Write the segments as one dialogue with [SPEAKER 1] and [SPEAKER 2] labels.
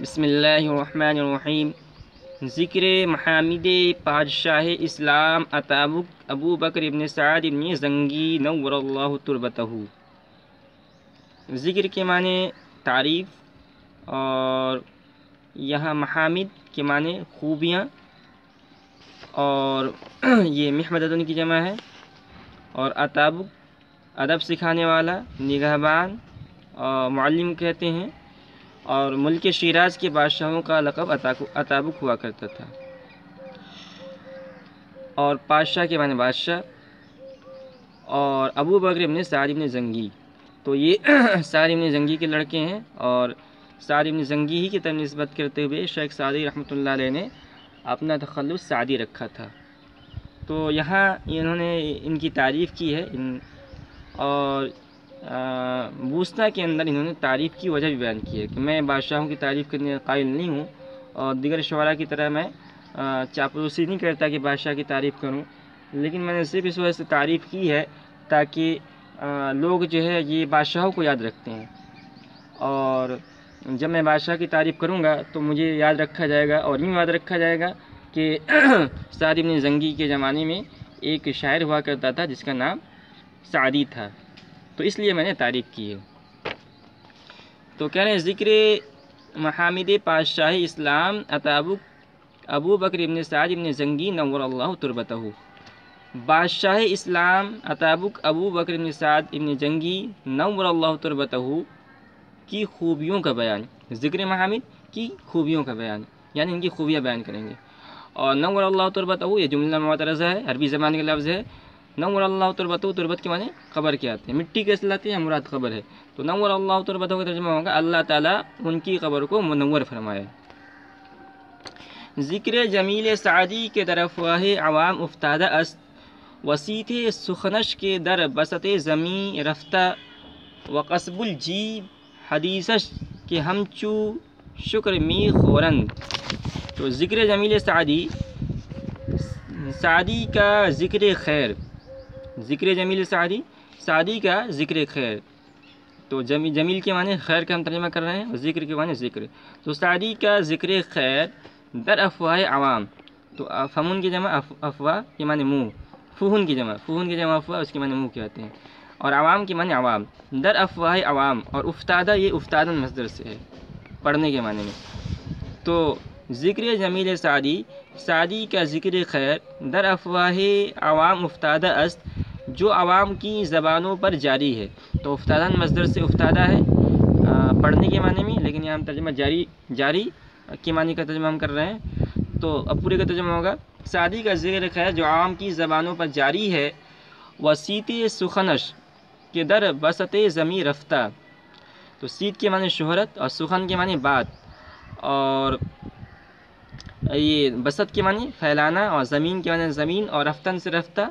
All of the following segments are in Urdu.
[SPEAKER 1] بسم اللہ الرحمن الرحیم۔ ذکر محامد پادشاہ اسلام اتابک ابو بکر ابن سعد ابن زنگی نور اللہ تربتہ۔ ذکر کے معنی تعریف، اور یہاں محامد کے معنی خوبیاں، اور یہ محمدن کی جمع ہے، اور اتابک ادب سکھانے والا، نگہبان اور معلم کہتے ہیں، اور ملک شیراز کے بادشاہوں کا لقب اتابک ہوا کرتا تھا۔ اور پادشاہ کے معنی بادشاہ، اور ابو بکر ابن سعد ابن زنگی، تو یہ سعد ابن زنگی کے لڑکے ہیں، اور سعد ابن زنگی ہی کی طرف نسبت کرتے ہوئے شیخ سعدی رحمۃ اللہ علیہ نے اپنا تخلص سعدی رکھا تھا۔ تو یہاں انہوں نے ان کی تعریف کی ہے، اور بوسنا کے اندر انہوں نے تعریف کی وجہ بھی بیان کی ہے کہ میں بادشاہوں کی تعریف کرنے کا قائل نہیں ہوں، اور دیگر شعراء کی طرح میں چاپلوسی نہیں کرتا کہ بادشاہ کی تعریف کروں، لیکن میں نے صرف اس وجہ سے تعریف کی ہے تاکہ لوگ جو ہے یہ بادشاہوں کو یاد رکھتے ہیں، اور جب میں بادشاہ کی تعریف کروں گا تو مجھے یاد رکھا جائے گا، اور یوں یاد رکھا جائے گا کہ سعد ابن زنگی کے زمانے میں ایک شاعر ہوا کرتا تھا جس کا نام سعدی تھا، تو اس لیے میں نے تعریف کی ہے۔ تو کہہ رہے ہیں ذکر محامد پادشاہ اسلام اتابک ابو بکر ابن سعد ابن زنگی نور اللہ تربتہ۔ بادشاہ اسلام اتابک ابو بکر ابن سعد ابن زنگی نور اللہ تربتہ کی خوبیوں کا بیان، ذکر محامد کی خوبیوں کا بیان، یعنی ان کی خوبیاں بیان کریں گے۔ اور نور اللہ تربتہ یہ جملہ معترضہ ہے، عربی زبان کا لفظ ہے۔ نور اللہ تربتہ، تربت کے معنی قبر کے آتے ہیں، مٹی کیسے لاتے ہیں، مراد قبر ہے، تو نور اللہ تربتہ کا ترجمہ ہوگا اللہ تعالیٰ ان کی قبر کو منور فرمائے۔ ذکر جمیل سعدی کے در افواہ عوام افتادہ است، وسیط سخنش کے در بسط زمیں رفتہ، وقصب الجیب حدیثش کے ہمچو شکر می خورند۔ تو ذکر جمیل سعدی، سعدی کا ذکر خیر، ذکر جمیل سعدی، سعدی کا ذکر خیر، تو جمیل کے معنی خیر کا ہم ترجمہ کر رہے ہیں، اور ذکر کے معنی ذکر، تو سعدی کا ذکر خیر در افواہ عوام، تو فمون کی جمع افواہ کے معنی منہ، فہون کی جمع افواہ، اس کے معنی منہ کہتے ہیں، اور عوام کے معنی عوام، در افواہ عوام، اور افتادہ یہ افتادن مصدر سے ہے، پڑھنے کے معنی میں۔ تو ذکر جمیل سعدی، سعدی کا ذکر خیر در افواہ عوام افتادہ است، جو عوام کی زبانوں پر جاری ہے، تو افتادن مصدر سے افتادہ ہے پڑھنے کے معنی میں، لیکن یہاں ہم ترجمہ جاری کے معنی کا ترجمہ ہم کر رہے ہیں، تو اب پورے کا ترجمہ ہوگا سعدی کا ذکر خیر جو عوام کی زبانوں پر جاری ہے، وسیط سخنش کے در بسط زمیں رفتہ، تو سیت کے معنی شہرت، اور سخن کے معنی بات، اور یہ بسط کے معنی پھیلانا، اور زمین کے معنی زمین، اور رفتن سے رفتہ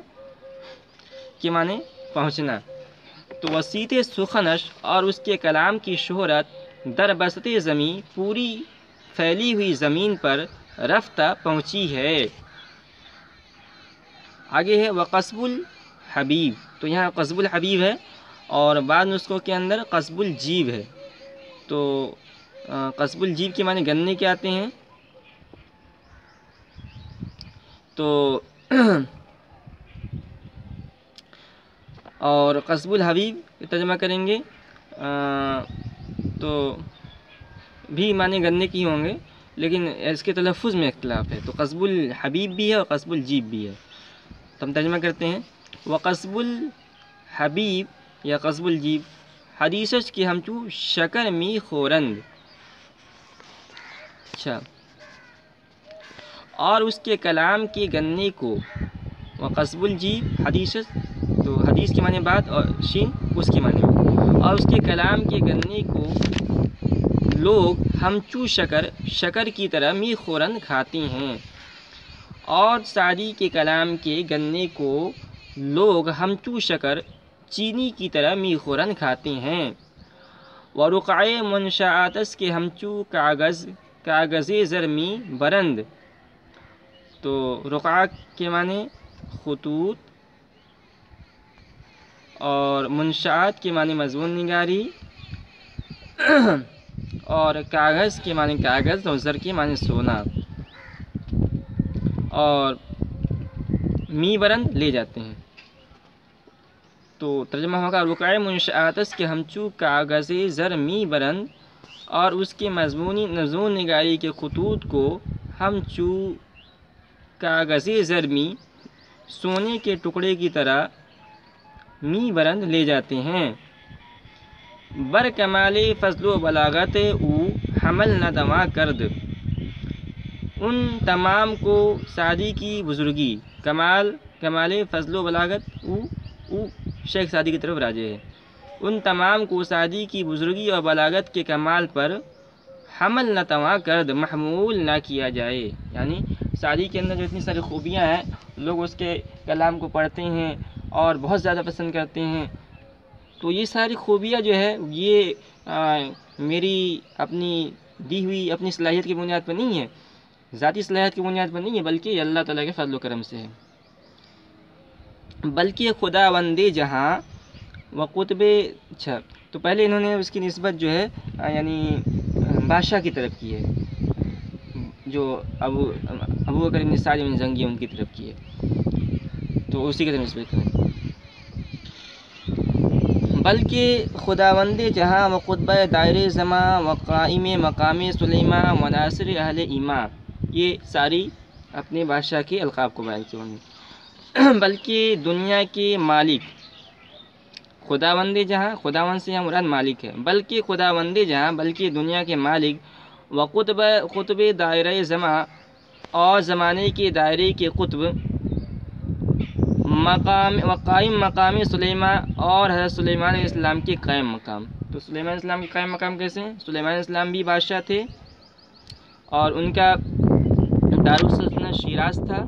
[SPEAKER 1] کے معنی پہنچنا، تو وسیط سخنش اور اس کے کلام کی شہرت در بسط زمین پوری پھیلی ہوئی زمین پر رفتہ پہنچی ہے۔ آگے ہے وقصب الحبیب، تو یہاں قصب الحبیب ہے، اور بعض نسخوں کے اندر قصب الجیب ہے، تو قصب الجیب کے معنی گننے کے آتے ہیں، تو اور قصب الحبیب ترجمہ کریں گے تو بھی معنی گننے کی ہوں گے، لیکن اس کے تلفظ میں اختلاف ہے، تو قصب الحبیب بھی ہے اور قصب الجیب بھی ہے، تو ہم ترجمہ کرتے ہیں وقصب الحبیب یا قصب الجیب حدیثش کے ہمچو شکر می خورند، اچھا، اور اس کے کلام کے گننے کو، وقصب الجیب حدیثش، تو حدیث کے معنی بات، اور شین اس کے معنی، اور اس کے کلام کے گننے کو لوگ ہمچو شکر کی طرح می خورند کھاتے ہیں، اور سعدی کے کلام کے گننے کو لوگ ہمچو شکر چینی کی طرح می خورند کھاتے ہیں، ورقعِ منشآتس کے ہمچو کاغذ زر می برند، تو رقعہ کے معنی خطوط، اور منشآت کے معنی مضمون نگاری، اور کاغذ کے معنی کاغذ اور زر کے معنی سونا، اور می برند لے جاتے ہیں۔ تو ترجمہ ہوگا رقع منشآتس کے ہمچو کاغذ زر می برند اور اس کے مضمونی نزون نگاری کے خطوط کو ہمچو کاغذ زر می سونے کے ٹکڑے کی طرح می برند لے جاتے ہیں۔ بر کمال فضل و بلاغت او حمل نہ دوا کرد، ان تمام کو سعدی کی بزرگی، کمال فضل و بلاغت او شیخ سعدی کی طرف راجع ہے، ان تمام کو سعدی کی بزرگی اور بلاغت کے کمال پر حمل نہ تواں کرد، محمول نہ کیا جائے۔ یعنی سعدی کے اندر جو اتنی ساری خوبیاں ہیں، لوگ اس کے کلام کو پڑھتے ہیں اور بہت زیادہ پسند کرتے ہیں، تو یہ ساری خوبیاں جو ہے یہ میری اپنی دی ہوئی اپنی صلاحیت کی بنیاد پر نہیں ہے، ذاتی صلاحیت کی بنیاد پر نہیں ہے، بلکہ یہ اللہ تعالیٰ کے فضل و کرم سے ہے۔ بلکہ خداوند جہاں و قطب، اچھا تو پہلے انہوں نے اس کی نسبت جو ہے یعنی بادشاہ کی طرف کی ہے، جو ابو بکر بن سعد بن زنگی ان کی طرف کی ہے، تو اسی کی طرف نسبت کریں۔ بلکہ خداوند جہاں و قطب دائر زماں و قائم مقام سلیماں و ناصر اہل ایمان، یہ ساری اپنے بادشاہ کے القاب کو بیان کیا انہوں نے۔ بلکہ دنیا کے مالک، خداوند جہاں، خداوند سے یہاں مراد مالک ہے، بلکہ خداوند جہاں، بلکہ دنیا کے مالک و قطب دائرہ زماں اور زمانے کے دائرے کے قطب، قائم مقام سلیمان اور حضرت سلیمان علیہ السلام کے قائم مقام۔ تو سلیمان علیہ السلام کے قائم مقام کیسے ہیں؟ سلیمان علیہ السلام بھی بادشاہ تھے اور ان کا دارالسلطنت شیراز تھا،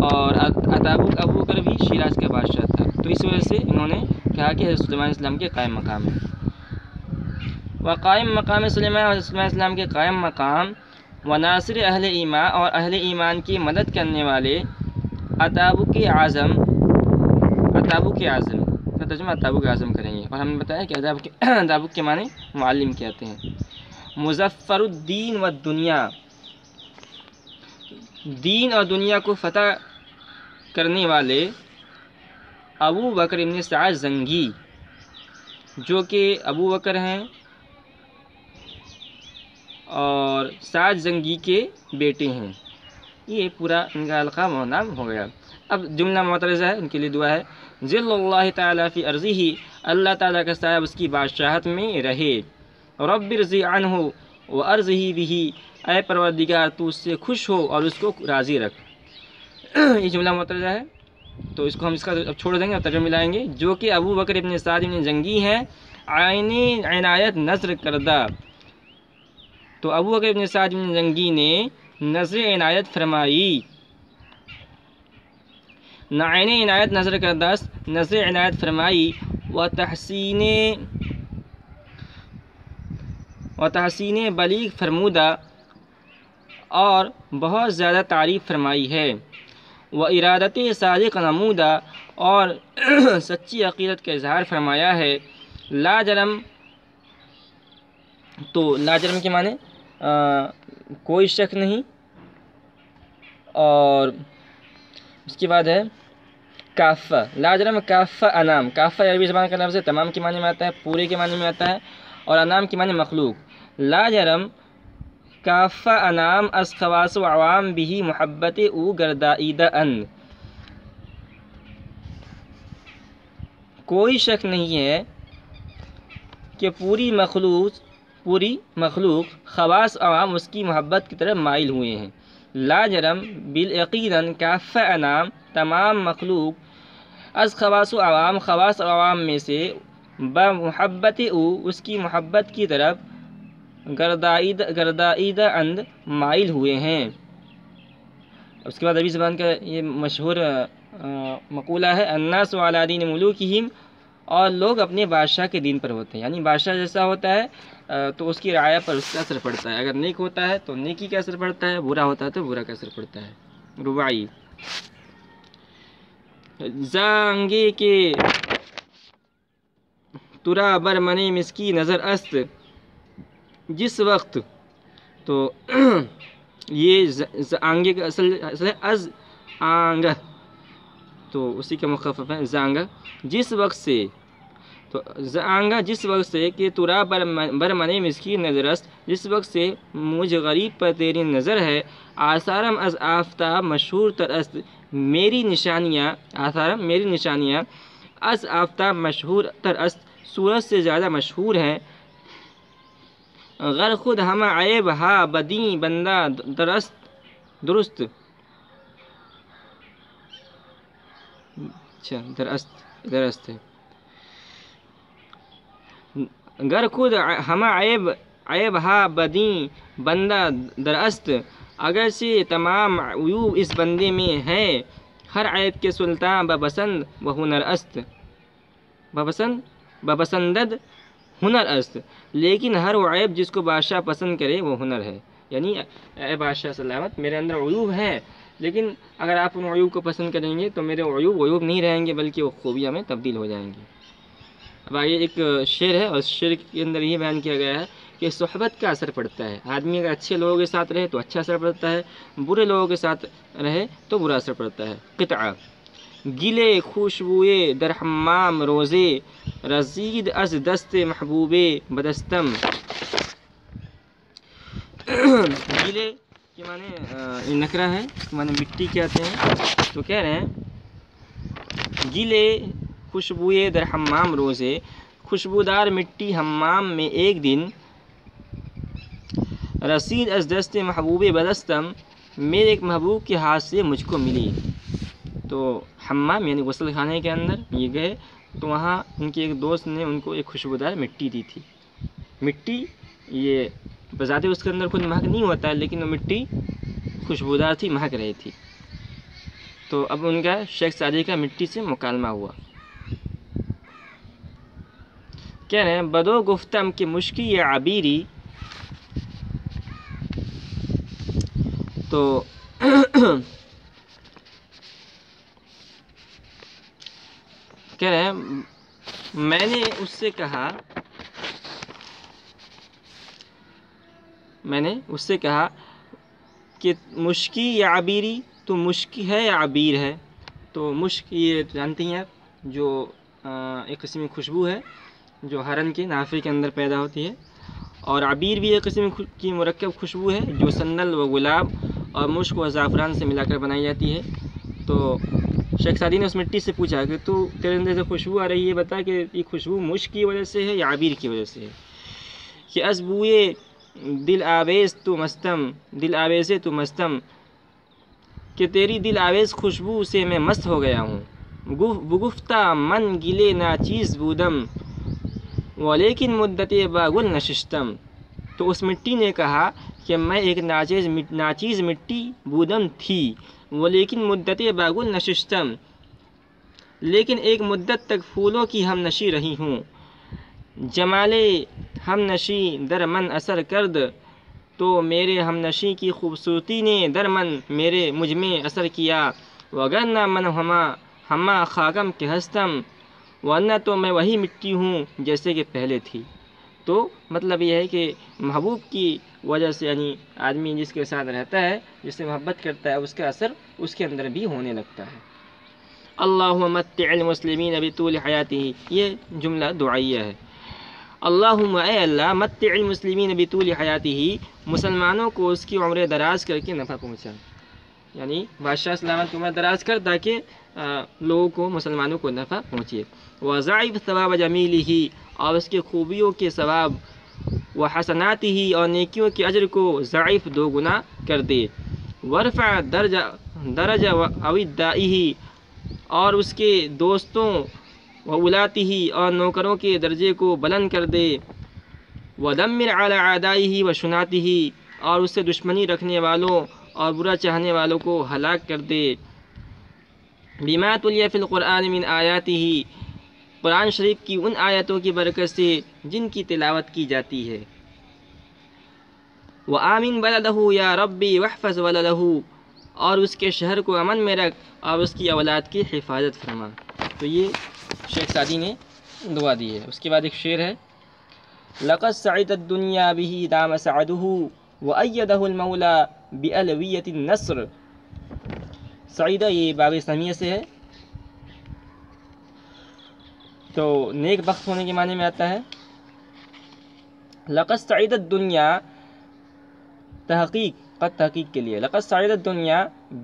[SPEAKER 1] اور ابو بکر بھی شیراز کا بادشاہ تھا، تو اس وجہ سے انہوں نے کہا کہ حضرت سلیمان علیہ السلام کے قائم مقام ہے۔ وقائم مقام سلیمان اور حضرت سلیمان علیہ السلام کے قائم مقام، و ناصر اہل ایمان اور اہل ایمان کی مدد کرنے والے، اتابک اعظم کا ترجمہ اتابک اعظم کریں گے، اور ہم نے بتایا کہ اتابک کے معنی معلم کہتے ہیں۔ مظفر الدین و دنیا، دین اور دنیا کو فتح کرنے والے ابو بکر بن سعد زنگی، جو کہ ابو بکر ہیں اور سعد زنگی کے بیٹے ہیں، یہ پورا ان کا القاب و نام ہو گیا۔ اب جملہ معترضہ ہے، ان کے لیے دعا ہے۔ ذل اللہ تعالیٰ فی ارضہ، اللہ تعالیٰ کا سایہ اس کی بادشاہت میں رہے۔ رب ارضی عنہ و ارضہ بہ، اے پروردگار تو اس سے خوش ہو اور اس کو راضی رکھ۔ یہ جملہ معترضہ ہے، تو اس کو ہم اب چھوڑ دیں گے اور ترجمہ ملائیں گے۔ جو کہ ابو بکر ابن سعد بن زنگی ہیں، عین عنایت نظر کردہ، تو ابو بکر ابن سعد بن زنگی نے نظر عنایت فرمائی، عین عنایت نظر کردہ، نظر عنایت فرمائی، و تحسین بلیغ فرمودہ، اور بہت زیادہ تعریف فرمائی ہے، و ارادت صادق نمودہ، اور سچی عقیدت کا اظہار فرمایا ہے۔ لا جرم، تو لا جرم کے معنی کوئی شک نہیں، اور اس کے بعد ہے کافہ، لا جرم کافہ انام، کافہ عربی زبان کا لفظ ہے، تمام کے معنی میں آتا ہے، پورے کے معنی میں آتا ہے، اور انام کے معنی مخلوق۔ لا جرم کافہ انام از خواص و عوام بھی محبت او گردائیدہ ان، کوئی شک نہیں ہے کہ پوری مخلوق خواص عوام اس کی محبت کی طرف مائل ہوئے ہیں۔ لا جرم بالیقیناً کافہ انام، تمام مخلوق، از خواص عوام میں سے، بمحبت او اس کی محبت کی طرف، گردائیدہ اند مائل ہوئے ہیں۔ اس کے بعد عربی زبان کا یہ مشہور مقولہ ہے، الناس علی دین ملوکہم، اور لوگ اپنے بادشاہ کے دین پر ہوتے ہیں، یعنی بادشاہ جیسا ہوتا ہے تو اس کی رعایا پر اس کا اثر پڑتا ہے، اگر نیک ہوتا ہے تو نیکی کا اثر پڑتا ہے، برا ہوتا ہے تو برا کا اثر پڑتا ہے۔ رباعی، زانگے کے ترا بر منی مسکی نظر است، جس وقت، تو یہ آنگے کا اصل ہے از آنگہ، تو اسی کا مخفف ہے زانگہ، جس وقت سے، تو زانگہ جس وقت سے کہ ترا برمنے مسکین نظر است، جس وقت سے مجھ غریب پر تیری نظر ہے، آثارم از آفتاب مشہور تر است، میری نشانیاں، آثارم میری نشانیاں، از آفتاب مشہور تر است، سورج سے زیادہ مشہور ہیں، غر خود ہمہ عیب ہا بدیں بندہ درست درست، اچھا درست ہے، گر خود ہمہ عیب ہا بدیں بندہ درست، اگرچہ تمام عیوب اس بندے میں ہے، ہر عیب کے سلطان بپسند و ہنر است، بپسندد ہنر است، لیکن ہر وہ عیب جس کو بادشاہ پسند کرے وہ ہنر ہے، یعنی اے بادشاہ سلامت میرے اندر عیوب ہیں، لیکن اگر آپ ان عیوب کو پسند کریں گے تو میرے عیوب نہیں رہیں گے بلکہ وہ خوبیاں میں تبدیل ہو جائیں گی۔ اب آگے ایک شعر ہے، اور اس شعر کے اندر یہ بیان کیا گیا ہے کہ صحبت کا اثر پڑتا ہے، آدمی اگر اچھے لوگوں کے ساتھ رہے تو اچھا اثر پڑتا ہے، برے لوگوں کے ساتھ رہے تو برا اثر پڑتا ہے۔ قطعہ گلے خوشبوئے در حمام روزے، رسید از دست محبوب بدستم، گلے کے معنی یہ نکرہ ہے، معنی مٹی کہتے ہیں، تو کہہ رہے ہیں گلے خوشبوئے در حمام روزے، خوشبودار مٹی حمام میں ایک دن، رسید از دست محبوب بدستم، میرے ایک محبوب کے ہاتھ سے مجھ کو ملی، تو حمام یعنی غسل خانے کے اندر یہ گئے تو وہاں ان کے ایک دوست نے ان کو ایک خوشبودار مٹی دی تھی، مٹی یہ بذات اس کے اندر کوئی مہک نہیں ہوتا ہے لیکن وہ مٹی خوشبودار تھی، مہک رہی تھی، تو اب ان کا شیخ سعدی کا مٹی سے مکالمہ ہوا، کہہ رہے ہیں بدو گفتم کہ مشکی یا عبیری، تو کہہ رہے ہیں میں نے اس سے کہا کہ مشکی یا عبیری، تو مشکی ہے یا عبیر ہے، تو مشک یہ جانتی ہیں آپ جو ایک قسم کی خوشبو ہے جو ہرن کے نافے کے اندر پیدا ہوتی ہے، اور عبیر بھی ایک قسم کی مرکب خوشبو ہے جو سندل و گلاب اور مشک و زعفران سے ملا کر بنائی جاتی ہے۔ تو شیخ سعدی نے اس مٹی سے پوچھا کہ تو تیرے اندر سے خوشبو آ رہی ہے، بتا کہ یہ خوشبو مشک کی وجہ سے ہے یا عبیر کی وجہ سے ہے، کہ از بوئے دل آویز تو مستم، کہ تیری دل آویز خوشبو سے میں مست ہو گیا ہوں، بگفتہ من گلے ناچیز بودم ولیکن مدت باگل نشستم، تو اس مٹی نے کہا کہ میں ایک ناچیز مٹی بودم تھی، ولیکن مدت باگل نشستم، لیکن ایک مدت تک پھولوں کی ہم نشی رہی ہوں، جمال ہم نشی در من اثر کرد، تو میرے ہم نشی کی خوبصورتی نے در من مجھ میں اثر کیا، وگرنہ من ہما خاکم کے ہستم، ورنہ تو میں وہی مٹی ہوں جیسے کہ پہلے تھی۔ تو مطلب یہ ہے کہ محبوب کی وجہ سے، یعنی آدمی جس کے ساتھ رہتا ہے، جس سے محبت کرتا ہے، اس کا اثر اس کے اندر بھی ہونے لگتا ہے۔ اللہم متع المسلمین بطول حیاتہ، یہ جملہ دعائیہ ہے، اللہم اے اللہ متع المسلمین بطول حیاتہ، مسلمانوں کو اس کی عمر دراز کر کے نفع پہنچا، یعنی بادشاہ سلامت کی عمر دراز کر تاکہ لوگوں کو، مسلمانوں کو نفع پہنچے، وضاعف ثواب جمیلہ، اور اس کے خوبیوں کے ثواب، وحسناتہ، اور نیکیوں کے اجر کو ضعیف دو گنا کر دے، ورفع درجہ اودائہ، اور اس کے دوستوں، وولاتہ، اور نوکروں کے درجے کو بلند کر دے، ودمر علی اعدائہ وشناتہ، اور اس سے دشمنی رکھنے والوں اور برا چاہنے والوں کو ہلاک کر دے، بما تلی فی القرآن من آیاتہ، قرآن شریف کی ان آیتوں کی برکت سے جن کی تلاوت کی جاتی ہے، وآمن بلدہ یا ربی واحفظ ولدہ، اور اس کے شہر کو امن میں رکھ اور اس کی اولاد کی حفاظت فرما۔ تو یہ شیخ سعدی نے دعا دی ہے۔ اس کے بعد ایک شعر ہے، لقد سعد الدنیا به دام سعده وأيده المولى بألوية النصر. سعیدہ یہ باب سمیہ سے ہے، تو نیک بخت ہونے کے معنی میں آتا ہے. لقد سعد الدنیا تحقیق، قد تحقیق کے لیے، لقد سعد الدنیا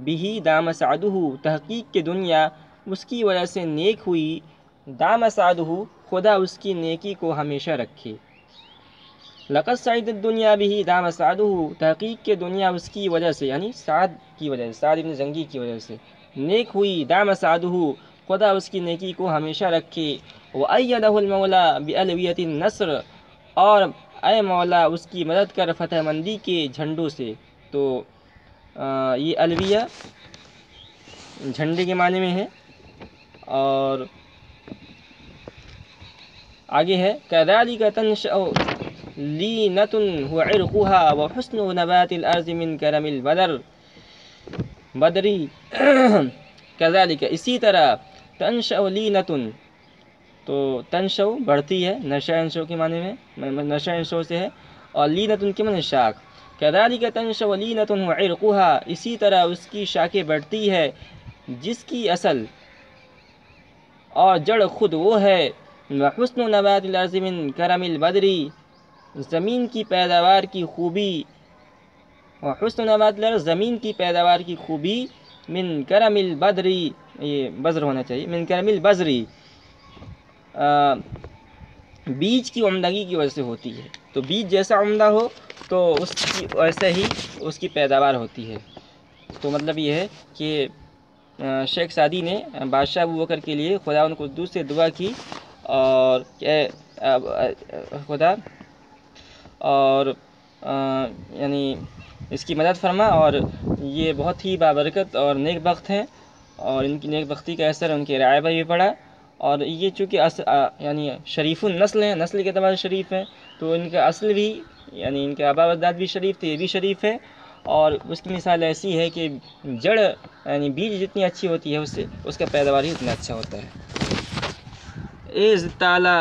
[SPEAKER 1] به دام سعده، تحقیق کے دنیا اس کی وجہ سے نیک ہوئی، دام سعده خدا اس کی نیکی کو ہمیشہ رکھے. لقد سعد الدنیا به دام سعده، تحقیق کے دنیا اس کی وجہ سے، یعنی سعد کی وجہ سے، سعد ابن زنگی کی وجہ سے نیک ہوئی، دام سعده خدا اس کی نیکی کو ہمیشہ رکھے. وأيده المولا بألوية النصر، اور اے مولا اس کی مدد کر فتح مندی کے جھنڈوں سے. تو یہ الویہ جھنڈے کے معنی میں ہے. اور آگے ہے كذلك تنشأ لينة هو عرقها وحسن نبات الأرض من كرم البدر بدری. كذلك اسی طرح تنشأ لينة، تو تنشأ بڑھتی ہے، نشأ انشأ کے معنی میں، نشأ انشأ سے ہے، اور لینۃ کے معنی شاخ. كذلك تنشأ لینۃ وعرقها، اسی طرح اس کی شاخیں بڑھتی ہے جس کی اصل اور جڑ خود وہ ہے. وحسن نبات الارض من کرم البدری، زمین کی پیداوار کی خوبی، وحسن نبات الارض زمین کی پیداوار کی خوبی، من کرم البدری، یہ بذر ہونا چاہیے، من کرم البذری، بیج کی عمدگی کی وجہ سے ہوتی ہے. تو بیج جیسا عمدہ ہو تو اس کی ویسے ہی اس کی پیداوار ہوتی ہے. تو مطلب یہ ہے کہ شیخ سعدی نے بادشاہ ابوبکر کے لیے خدا ان قدوس سے دعا کی، اور خدا اور یعنی اس کی مدد فرما، اور یہ بہت ہی بابرکت اور نیک بخت ہیں، اور ان کی نیک بختی کا اثر ان کے رعایا پر بھی پڑا. اور یہ چونکہ یعنی شریف النسل ہیں، نسل کے اعتبار سے شریف ہیں، تو ان کا اصل بھی، یعنی ان کے آبا و اجداد بھی شریف تھے، یہ بھی شریف ہے. اور اس کی مثال ایسی ہے کہ جڑ یعنی بیج جتنی اچھی ہوتی ہے اس کا پیداوار ہی اتنا اچھا ہوتا ہے. ایز تعالی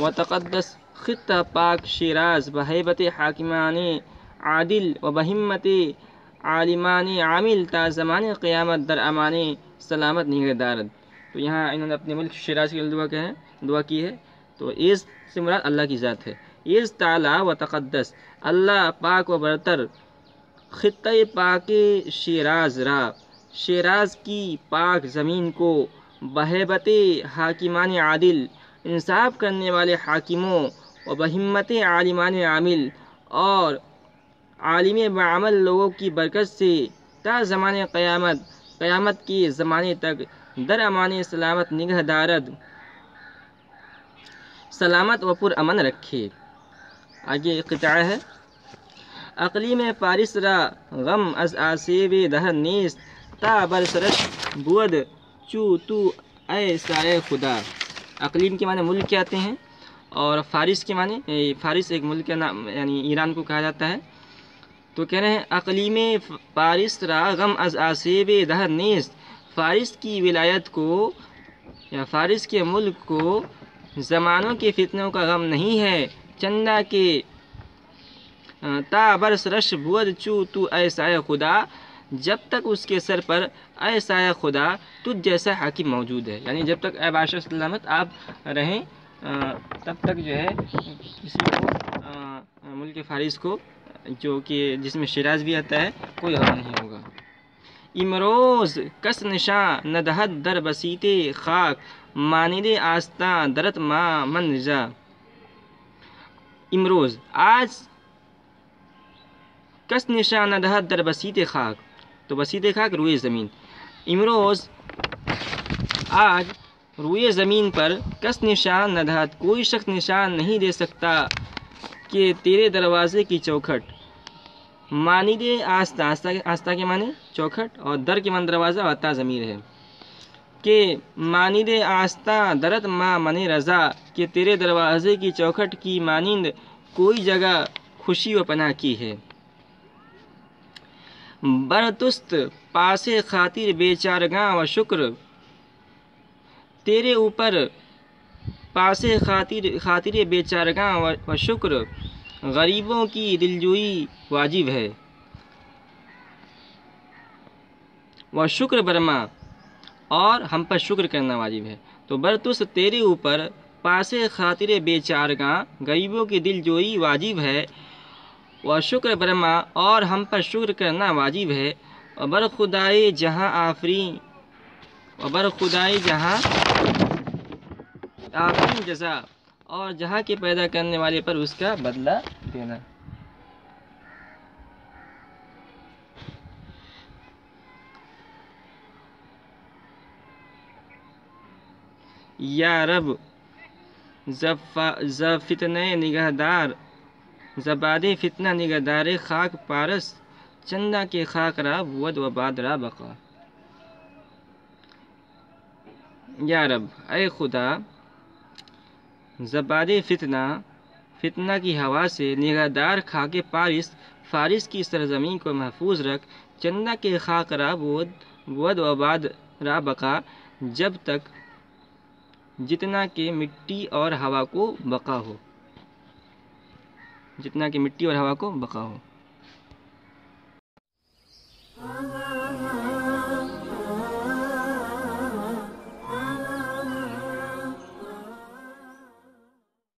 [SPEAKER 1] و تقدس خطہ پاک شیراز بہیبت حاکمان عادل و بہمت عالمان عامل تا زمان قیامت در امان سلامت نگہدارد. تو یہاں انہوں نے اپنے ملک شیراز کے لیے دعا کی ہے. تو ایز سے مراد اللہ کی ذات ہے. ایز تعالی و تقدس، اللہ پاک و برتر، خطہ پاک شیراز را، شیراز کی پاک زمین کو، بہیبت حاکمان عادل، انصاف کرنے والے حاکموں، و بہمت عالمان عامل، اور عالم بعمل لوگوں کی برکت سے، تا زمان قیامت، قیامت کے زمانے تک، در امان سلامت نگہ دارد، سلامت و پر امن رکھے. آگے قطعہ ہے اقلیم پارس را غم از آسیب دہر نیست، تا برسرش بود چو تو اے سائے خدا. اقلیم کے معنی ملک کے آتے ہیں، اور فارس کے معنی، فارس ایک ملک کا نام یعنی ایران کو کہا جاتا ہے. تو کہہ رہے ہیں اقلیم پارس را غم از آسیب دہر نیست، فارس کی ولایت کو یا فارس کے ملک کو زمانوں کے فتنوں کا غم نہیں ہے، چندہ کے تا برس رش بود چو تو اے سائے خدا، جب تک اس کے سر پر اے سایہ خدا تجھ جیسا حاکم موجود ہے. یعنی جب تک اے بادشاہ سلامت آپ رہیں تب تک جو ہے کسی کو ملک فارس کو، جو کہ جس میں شیراز بھی آتا ہے، کوئی غم نہیں ہوگا. امروز کس نشاں ندہد در بسیط خاک، ماند آستاں درت ما من رضا. امروز آج، کس نشاں ندہد در بسیط خاک، تو بسیط خاک روئے زمین. امروز آج روئے زمین پر، کس نشان ندہد کوئی شخص نشان نہیں دے سکتا، کہ تیرے دروازے کی چوکھٹ، ماند آستہ، آستہ کے معنی چوکھٹ، اور در کے معنی دروازہ، اور تا ضمیر ہے، کہ ماند آستہ درت ما من رضا، کہ تیرے دروازے کی چوکھٹ کی مانند کوئی جگہ خوشی و پناہ کی ہے. برتست پاس خاطر بے چارگاں و شکر، تیرے اوپر پاس خاطر بیچارگاں و شکر غریبوں کی دلجوئی واجب ہے، و شکر برما اور ہم پر شکر کرنا واجب ہے۔ تو برتس تیرے اوپر پاس خاطر بیچارگاں غریبوں کی دلجوئی واجب ہے، و شکر برما اور ہم پر شکر کرنا واجب ہے، و بر خدائے جہاں آفرین جزا اور جہاں کے پیدا کرنے والے پر اس کا بدلہ دینا۔ یا رب ز فتنہ نگہدار، زباد فتنہ نگہدار خاک پارس، چندہ کے خاک را بود و باد را بقا۔ یا رب اے خدا، زباد فتنہ کی ہوا سے نگہدار خاک فارس کی سرزمین کو محفوظ رکھ، چندہ کے خاک را بود و باد را بقا، جب تک جتنا کہ مٹی اور ہوا کو بقا ہو۔